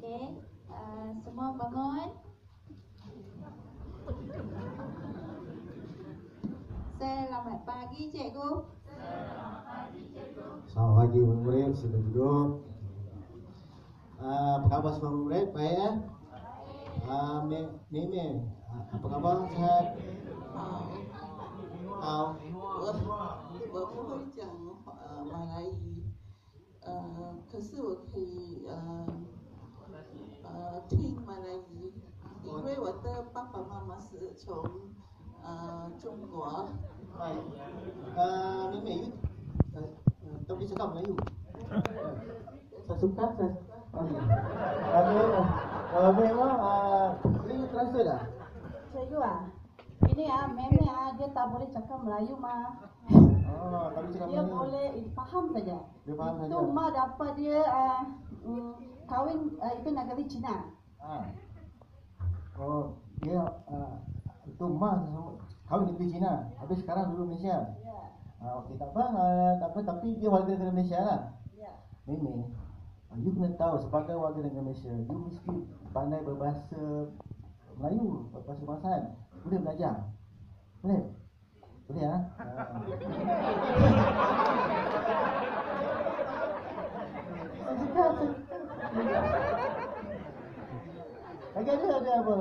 Okey, semua bangun. Selamat pagi, cikgu. Selamat pagi, murid-murid. Sudah duduk. Apa khabar semua murid? Baik ya? Meme, apa khabar? Sehat? 好。我不会讲马来语，可是我可以听马来语，因为我的爸爸妈妈是从中国。Meme, you tak boleh cakap Melayu. Saya suka. Memang ini transfer dah. Cikgu ini meme dia tak boleh cakap Melayu mah. Tak boleh cakap Dia Melayu. boleh faham saja. Dia faham saja. Itu mak dapat dia kahwin itu negara Cina. Oh, dia itu mak kahwin negeri Cina. Habis sekarang duduk Malaysia. Ya. Okey, tak apa, tapi dia warga negara Malaysia lah. Ya. Meme, you kena tahu sebagai warga negara Malaysia, you mesti pandai berbahasa Melayu, berbahasa kebangsaan. Boleh belajar? Boleh? Boleh ya? Lagi ada apa?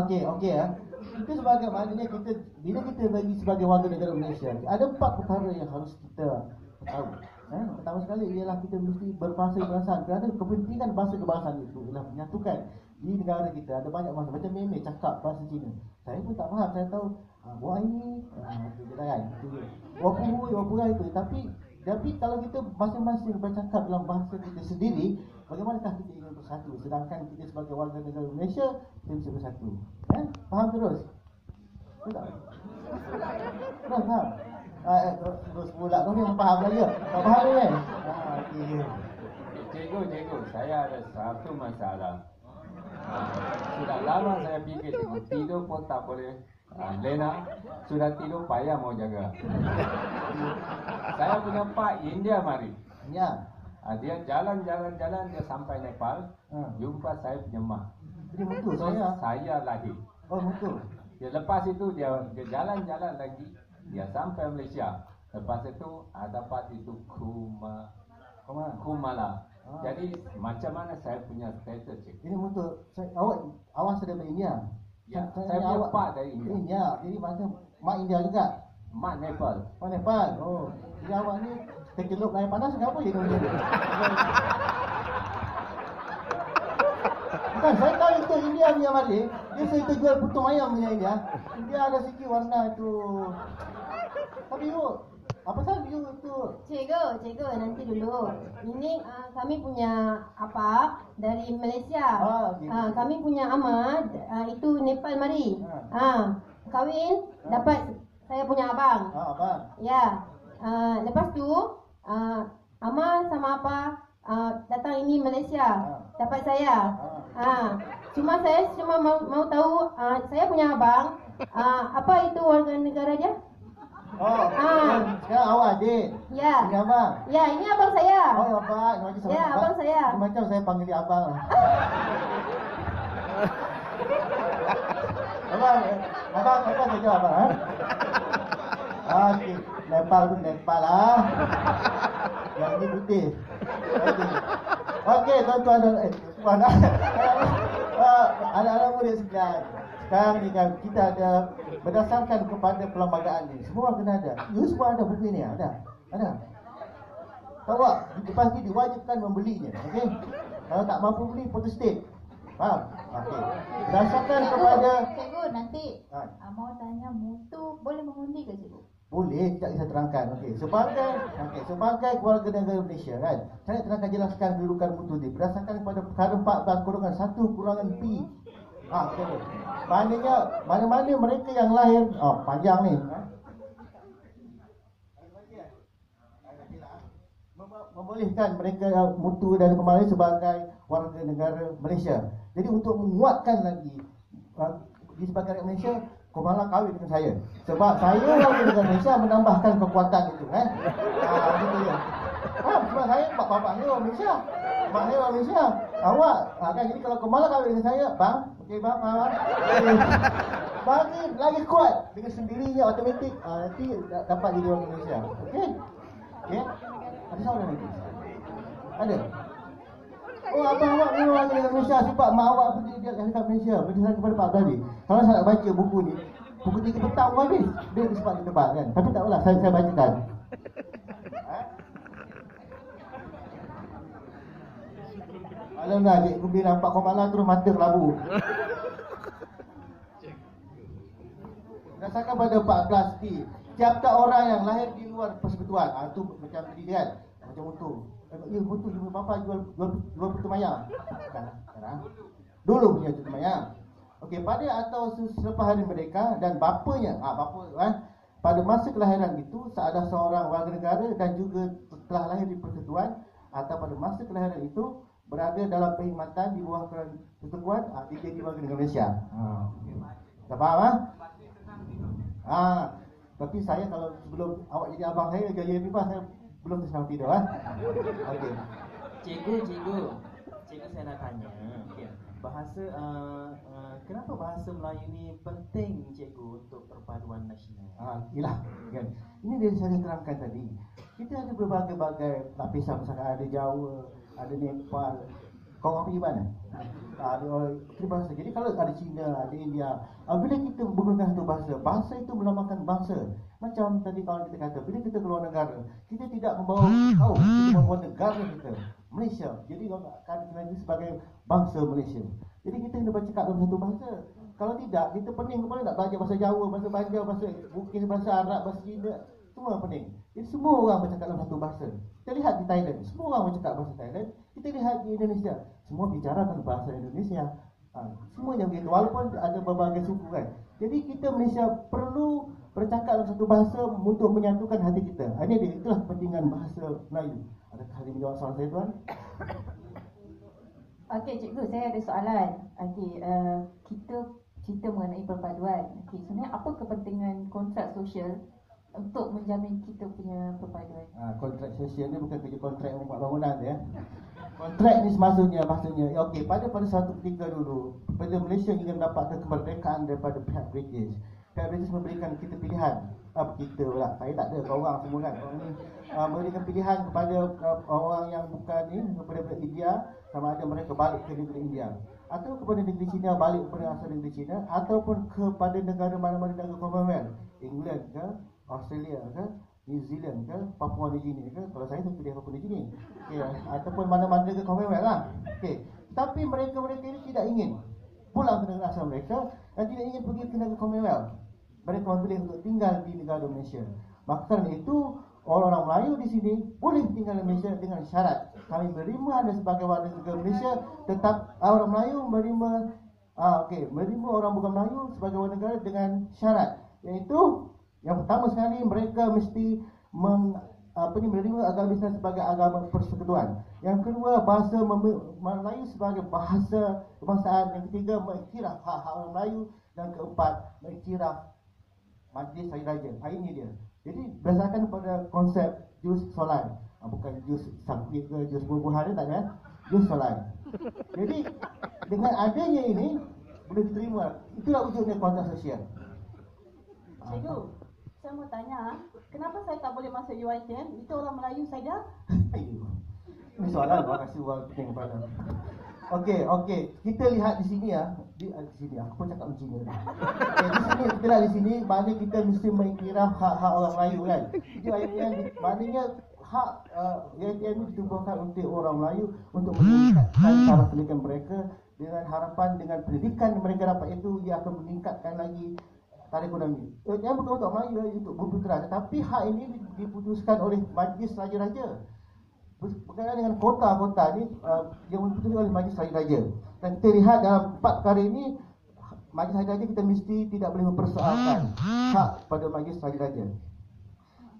Okey ya. Kita sebagai maknanya kita bila kita bagi sebagai warga negara Malaysia, ada 4 perkara yang harus kita tahu. Pertama sekali ialah kita mesti berbahasa kebangsaan. Kerana kepentingan bahasa kebangsaan itu ialah menyatukan di negara kita. Ada banyak bahasa. Macam Meme cakap bahasa Cina. Saya pun tak faham. Saya tahu wah ini itu je kan. Wapura itu. Tapi kalau kita masing-masing bercakap dalam bahasa kita sendiri, bagaimanakah kita ingin bersatu? Sedangkan kita sebagai warga negara Malaysia, kita bisa bersatu. Faham terus? Betul tak? Faham? Terus pula kau memang faham lagi. Tak faham ni kan? Okay. Cikgu, saya ada satu masalah. Sudah lama saya fikir tidur pun tak boleh. Lena sudah tidur payah mau jaga. Saya punya Pak India mari. Ya. Dia jalan dia sampai Nepal. Jumpa saya punya mak. Jadi betul saya lahir. Oh betul. Dia lepas itu dia jalan lagi. Dia sampai Malaysia. Lepas itu dapat itu Kumala. Jadi macam mana saya punya status cikgu? Ini betul. Awak sudah dari India. Ya, saya punya Pak dari India. India. Jadi macam mak India juga. Mak Nepal. Oh Nepal. Oh. Jadi awak ni tercelup air panas kenapa je tu? Bukan, saya tahu itu India punya mari. Dia saya jual putung ayam punya India. India ada sikit warna itu. Tapi apa sahaja itu? Cikgu, nanti dulu. Ini kami punya apa dari Malaysia. Gitu. Kami punya Ahmad itu Nepal mari. Kahwin dapat saya punya abang. Abang. Ya. Lepas tu Ahmad sama apa datang ini Malaysia. Dapat saya. Cuma saya mau tahu saya punya abang apa itu warga negara dia? Sekarang awak adik. Ya. Ini abang. Ya, ini abang saya. Oh, abang. Ya, abang saya. Macam saya panggil dia abang. Abang saja abang. Okey, Nepal tu Nepal lah. Yang ni putih. Okey, tuan-tuan dan puan. Anak-anak murid sekalian. Sekarang ni kan kita ada berdasarkan kepada perlembagaan ni. Semua kena ada. You semua ada buku ni ada. Tahu tak? Lepas ni diwajibkan membelinya. Okey. Kalau tak mampu beli photostat. Faham? Okey. Berdasarkan kepada Cikgu nanti mau tanya mutu boleh mengundi ke cikgu? boleh, tidak saya terangkan. Okey. Sebagai keluarga negara Malaysia kan. Saya terangkan jelaskan kedudukan mutu ni berdasarkan kepada perkara 14 -1 kurangan P. Betul. Maknanya mana-mana mereka yang lahir panjang ni. Membolehkan mereka mutu dan kembali sebagai warga negara Malaysia. Jadi untuk menguatkan lagi di sebagai rakyat Malaysia, kau malah kahwin dengan saya. Sebab saya warga negara Malaysia menambahkan kekuatan itu gitu ya. Sebab saya bapak saya orang Malaysia. Mak saya orang Malaysia. Awak, kan jadi kalau kau malah kahwin dengan saya, bang, okey bang, bang ni lagi kuat dengan sendirinya automatik, nanti dapat jadi orang Malaysia. Okey? Okey? Ada soalan lagi? Ada? Oh, abang awak ni orang Malaysia sebab mak awak pergi dia dekat Malaysia, berdasarkan kepada Pak Abdali. Kalau saya nak baca buku ni, pukul 3 petang pun habis. Dia sempat di depan kan. Tapi tak apalah, saya bacakan. Malam dah cikgu bila nampak kau malam terus mata kelabu. Berdasarkan pada 14T, tiap-tiap orang yang lahir di luar persekutuan, itu macam tadi kan, macam motor. Ya motor jumpa bapa jual putu mayang. Sekarang dulu punya putu mayang. Okey, pada atau selepas hari merdeka dan bapanya, pada masa kelahiran itu ada seorang warga negara dan juga telah lahir di persekutuan atau pada masa kelahiran itu berada dalam perkhidmatan di bawah persekutuan, dia jadi warga negara Malaysia. Tak faham tapi saya kalau sebelum awak jadi abang saya gaya bebas, saya belum tersenang tidur Okey. Cikgu, saya nak tanya. Okay. Bahasa kenapa bahasa Melayu ni penting cikgu untuk perpaduan nasional? Yalah kan. Ini dia saya terangkan tadi. Kita ada berbagai-bagai lapisan masyarakat, ada Jawa, ada Nepal. Kau orang pergi mana? Ada orang bahasa. Jadi kalau ada Cina, ada India, bila kita menggunakan satu bahasa, bahasa itu melambangkan bangsa. Macam tadi kawan kita kata, bila kita keluar negara, kita tidak membawa kau, kita membawa negara kita, Malaysia. Jadi akan lagi sebagai bangsa Malaysia. Jadi kita kena bercakap dalam satu bahasa. Kalau tidak, kita pening kepala nak belajar bahasa Jawa, bahasa Banjar, bahasa Bugis, bahasa Arab, bahasa Cina, semua pening. Jadi semua orang bercakap dalam satu bahasa. Kita lihat di Thailand, semua orang bercakap bahasa Thailand. Kita lihat di Indonesia, semua bicara dalam bahasa Indonesia. Semuanya begitu, walaupun ada berbagai suku kan. Jadi kita Malaysia perlu bercakap dalam satu bahasa untuk menyatukan hati kita. Ini dia, itulah kepentingan bahasa Melayu. Adakah ada menjawab soalan saya tuan? Okey cikgu, saya ada soalan. Okey, kita cerita mengenai perpaduan. Okey, sebenarnya apa kepentingan kontrak sosial untuk menjamin kita punya perpaduan? Kontrak sosial ni bukan kerja kontrak membuat bangunan ya. Kontrak ni maksudnya okey, pada satu ketika dulu, pada Malaysia ingin mendapatkan kemerdekaan daripada pihak British. Pihak British memberikan kita pilihan. Kita pula, saya tak ada, orang semua kan. Orang ni memberikan pilihan kepada orang yang bukan ni, kepada India, sama ada mereka balik ke negeri India, atau kepada negeri China, balik kepada asal negeri China, ataupun kepada negara mana-mana negara Commonwealth, England ke, Australia ke, New Zealand ke, Papua New Guinea ke. Kalau saya tu pilih Papua New Guinea, ataupun mana-mana negara Commonwealth lah. Tapi mereka ini tidak ingin pulang ke negara asal mereka dan tidak ingin pergi ke negara Commonwealth. Mereka memilih untuk tinggal di negara Malaysia. Maka kerana itu, orang-orang Melayu di sini boleh tinggal di Malaysia dengan syarat kami menerima anda sebagai warga negara Malaysia, tetap orang Melayu menerima orang bukan Melayu sebagai warga negara dengan syarat, iaitu yang pertama sekali mereka mesti menerima agama Islam sebagai agama persekutuan. Yang kedua, bahasa Melayu sebagai bahasa kebangsaan. Yang ketiga, mengiktiraf hak-hak orang Melayu. Dan keempat, mengiktiraf Majlis Hari Raya. Ini dia. Jadi berdasarkan pada konsep jus solan, bukan jus sangkit ke jus buah-buahan, tak ada, jus solan. Jadi dengan adanya ini boleh diterima. Itulah wujudnya kontrak sosial. Cikgu, saya mau tanya, kenapa saya tak boleh masuk UiTM? Itu orang Melayu saja. Ini soalan, terima kasih orang penting kepada. Okey. Kita lihat di sini di sini aku pun cakap macam ni. Di sini kita lihat di sini, maknanya kita mesti mengiktiraf hak-hak orang Melayu kan. Jadi UiTM maknanya hak UiTM ini ditubuhkan untuk orang Melayu untuk meningkatkan taraf pendidikan mereka, dengan harapan dengan pendidikan mereka dapat itu ia akan meningkatkan lagi taraf ekonomi. Yang bukan untuk Melayu, untuk berputera, tetapi hak ini diputuskan oleh Majlis Raja-Raja. Berkaitan dengan kota-kota ni yang diputuskan oleh Majlis Raja-Raja. Dan kita lihat dalam 4 perkara ini, Majlis Raja-Raja kita mesti tidak boleh mempersoalkan hak pada Majlis Raja-Raja.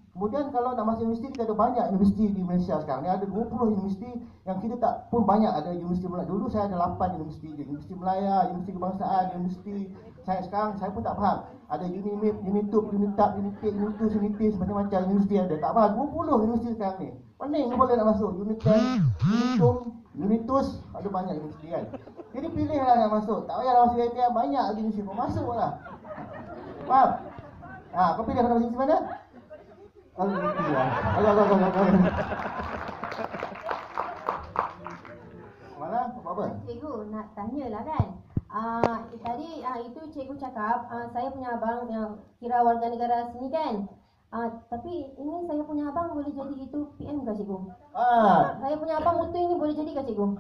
Kemudian kalau nak masuk universiti, kita ada banyak universiti di Malaysia sekarang. Ni ada 20 universiti yang kita tak pun banyak ada universiti Melayu. Dulu saya ada 8 universiti je. Universiti Melaya, Universiti Kebangsaan, Universiti saya sekarang saya pun tak faham. Ada Unimip, Unitub, Unitap, Unitik, Unitus, Unitis, macam-macam universiti ada. Tak faham, 20 universiti sekarang ni. Pening boleh nak masuk. Unit 10, Unitum, Unitus, ada banyak universiti kan. Jadi pilihlah nak masuk. Tak payahlah masuk ITM, banyak lagi universiti. Kau masuklah. Faham? Kau pilih nak masuk mana? Kalau universiti lah. Kalau. Mana? Apa? Cikgu nak tanyalah kan. Tadi itu cikgu cakap saya punya abang yang kira warga negara sini kan. Tapi ini saya punya abang boleh jadi itu PM ke cikgu? Saya punya abang Mutu ini boleh jadi ke cikgu?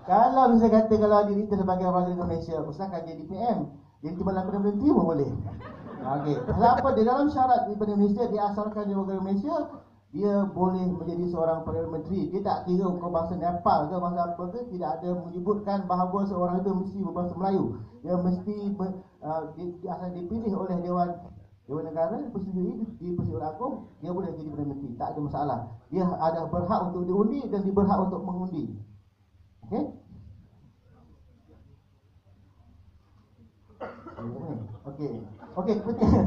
Kalau bisa kata kalau ada kita sebagai warga negara Malaysia, usahakan jadi PM. Jadi Timbalan Perdana Menteri pun boleh. Okey. Pasal apa? Di dalam syarat di Perdana Malaysia, dia asalkan dia warga Malaysia, dia boleh menjadi seorang Perdana Menteri. Dia tak kira kau bangsa Nepal ke bangsa apa ke, tidak ada menyebutkan bahawa seorang itu mesti berbahasa Melayu. Dia mesti asal dipilih oleh Dewan Negara, persetujuan di Persidangan Agung, dia boleh jadi Perdana Menteri. Tak ada masalah. Dia ada berhak untuk diundi dan berhak untuk mengundi. Okey? Okey, kepentingan.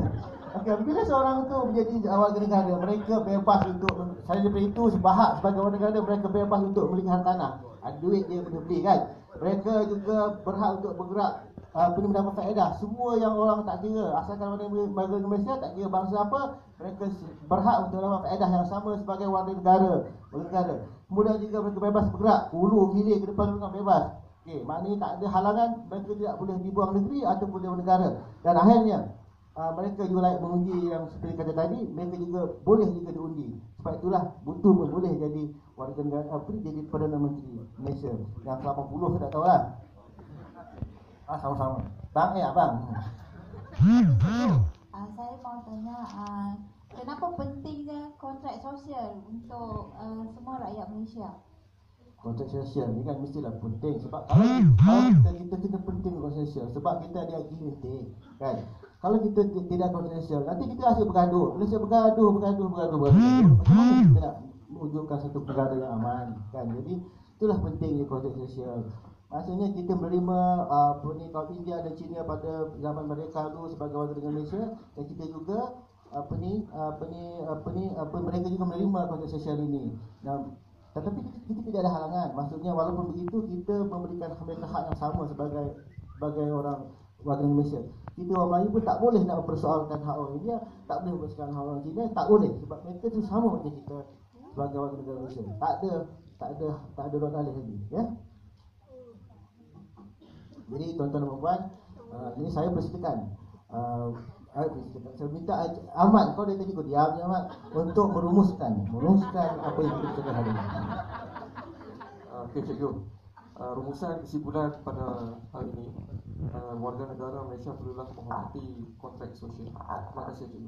Okey, bila seorang itu menjadi warga negara, mereka bebas untuk, saya daripada itu sebagai warga negara, mereka bebas untuk membeli tanah. Ada duit dia boleh beli kan. Mereka juga berhak untuk bergerak, mendapat faedah. Semua yang orang tak kira, asalkan warga Malaysia, tak kira bangsa apa, mereka berhak untuk mendapat faedah yang sama sebagai warga negara. Kemudian juga mereka bebas bergerak, hulu, hilir, ke depan mereka bebas. Okey, maknanya tak ada halangan, mereka tidak boleh dibuang negeri ataupun dibuang negara. Dan akhirnya mereka juga layak mengundi yang seperti kata tadi, mereka juga boleh juga diundi. Sebab itulah Butu pun boleh jadi warga negara, jadi Perdana Menteri Malaysia. Yang 80 saya tak tahulah. Sama-sama. Abang. Saya mau tanya, kenapa pentingnya kontrak sosial untuk semua rakyat Malaysia? Kontrak sosial ni kan mestilah penting. Sebab kalau kita penting kontrak sosial, sebab kita ada aktiviti kan. Kalau kita tidak kontrak sosial, nanti kita asyik bergaduh. Malaysia bergaduh. Macam mana kita nak mewujudkan satu negara yang aman kan. Jadi itulah pentingnya kontrak sosial. Maksudnya kita menerima kaum India dan China pada zaman mereka dulu sebagai warga negara Malaysia, dan kita juga mereka juga menerima kontrak sosial ini. Tetapi kita tidak ada halangan. Maksudnya walaupun begitu, kita memberikan mereka hak yang sama sebagai orang warga Malaysia. Kita orang Melayu pun tak boleh nak mempersoalkan hak orang India, tak boleh mempersoalkan hak orang Cina, tak boleh, sebab mereka tu sama macam kita sebagai warga negara Malaysia. Tak ada dua kali lagi, ya. Jadi tuan-tuan dan puan, ini saya bersetujukan. Saya minta Ahmad, kau dari tadi kau diam je Ahmad, untuk merumuskan apa yang kita cakap hari ini. Okey cikgu, rumusan kesimpulan pada hari ini, warga negara Malaysia perlulah menghormati kontrak sosial. Terima kasih cikgu.